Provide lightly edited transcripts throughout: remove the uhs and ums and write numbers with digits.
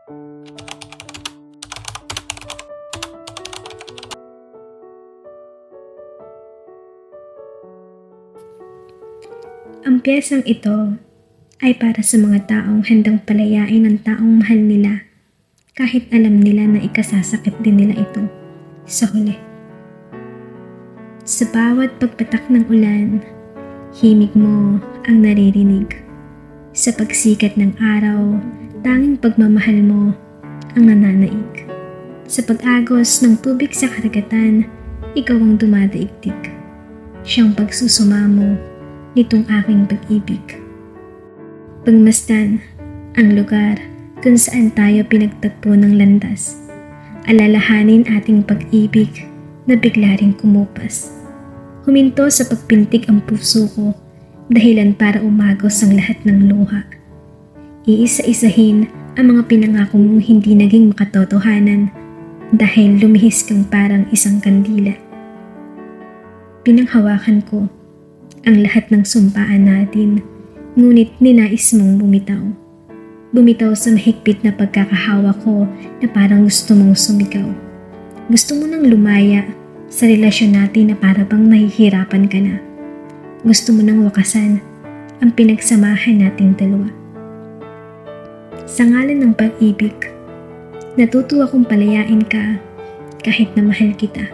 Ang piyesang ito ay para sa mga taong handang palayain ang taong mahal nila kahit alam nila na ikasasakit din nila ito sa huli. Sa bawat pagpatak ng ulan, himig mo ang naririnig. Sa pagsikat ng araw, tanging pagmamahal mo ang nananaig. Sa pag-agos ng tubig sa karagatan, ikaw ang dumadaigdig. Siyang pagsusumamo nitong aking pag-ibig. Pagmasdan ang lugar kung saan tayo pinagtagpo ng landas. Alalahanin ating pag-ibig na bigla ring kumupas. Huminto sa pagpintig ang puso ko, dahilan para umagos ang lahat ng luha. Iisa-isahin ang mga pinangako mong hindi naging makatotohanan dahil lumihis kang parang isang kandila. Pinanghawakan ko ang lahat ng sumpaan natin, ngunit ninais mong bumitaw. Bumitaw sa mahigpit na pagkakahawa ko na parang gusto mong sumigaw. Gusto mo nang lumaya sa relasyon natin na para bang nahihirapan ka na. Gusto mo nang wakasan ang pinagsamahan nating dalawa. Sa ngalan ng pag-ibig, natuto akong palayain ka kahit na mahal kita.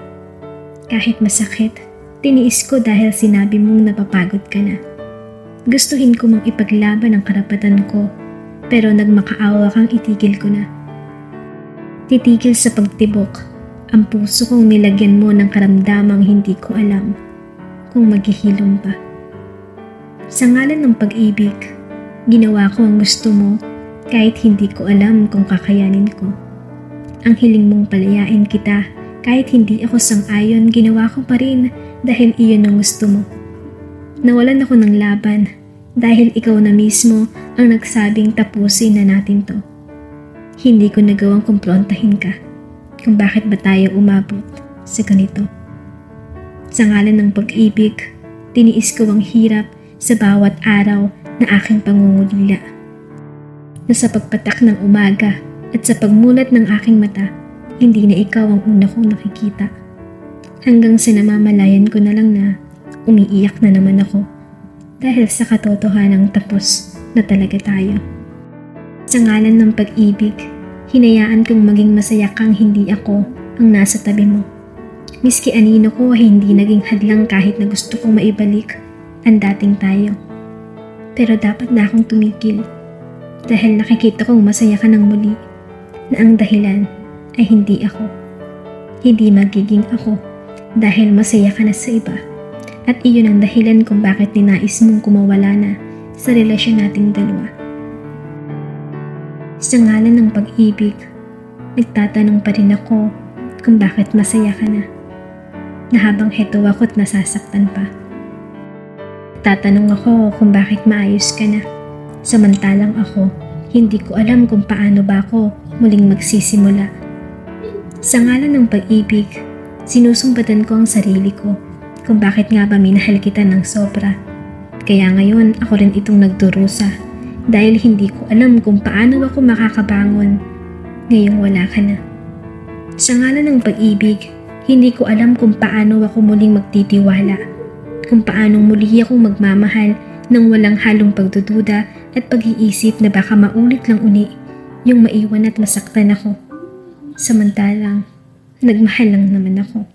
Kahit masakit, tiniis ko dahil sinabi mong napapagod ka na. Gustuhin ko mang ipaglaban ang karapatan ko, pero nagmakaawa kang itigil ko na. Titigil sa pagtibok ang puso kong nilagyan mo ng karamdamang hindi ko alam kung maghihilom pa. Sa ngalan ng pag-ibig, ginawa ko ang gusto mo kahit hindi ko alam kung kakayanin ko. Ang hiling mong palayain kita kahit hindi ako sang-ayon, ginawa ko pa rin dahil iyon ang gusto mo. Nawalan ako ng laban dahil ikaw na mismo ang nagsabing tapusin na natin to. Hindi ko nagawang kumprontahin ka kung bakit ba tayo umabot sa ganito. Sa ngalan ng pag-ibig, tiniis ko ang hirap sa bawat araw na aking pangungulila. Na sa pagpatak ng umaga at sa pagmulat ng aking mata, hindi na ikaw ang una kong nakikita. Hanggang sa namamalayan ko na lang na umiiyak na naman ako dahil sa katotohanang tapos na talaga tayo. Sa ngalan ng pag-ibig, hinayaan kong maging masaya kang hindi ako ang nasa tabi mo. Miski anino ko ay hindi naging hadlang kahit na gusto kong maibalik ang dating tayo. Pero dapat na akong tumigil dahil nakikita kong masaya ka ng muli na ang dahilan ay hindi ako. Hindi magiging ako dahil masaya ka na sa iba at iyon ang dahilan kung bakit ninais mong kumawala na sa relasyon nating dalawa. Sa ngalan ng pag-ibig, nagtatanong pa rin ako kung bakit masaya ka na habang heto ako't nasasaktan pa. Tatanong ako kung bakit maayos ka na samantalang ako, hindi ko alam kung paano ba ako muling magsisimula. Sa ngalan ng pag-ibig, sinusumbatan ko ang sarili ko kung bakit nga ba minahal kita ng sobra. Kaya ngayon ako rin itong nagdurusa dahil hindi ko alam kung paano ako makakabangon ngayong wala ka na. Sa ngalan ng pag-ibig, hindi ko alam kung paano ako muling magtitiwala, kung paano muli akong magmamahal nang walang halong pagdududa at pag-iisip na baka maulit lang uli yung maiwan at masaktan ako. Samantalang, nagmahal lang naman ako.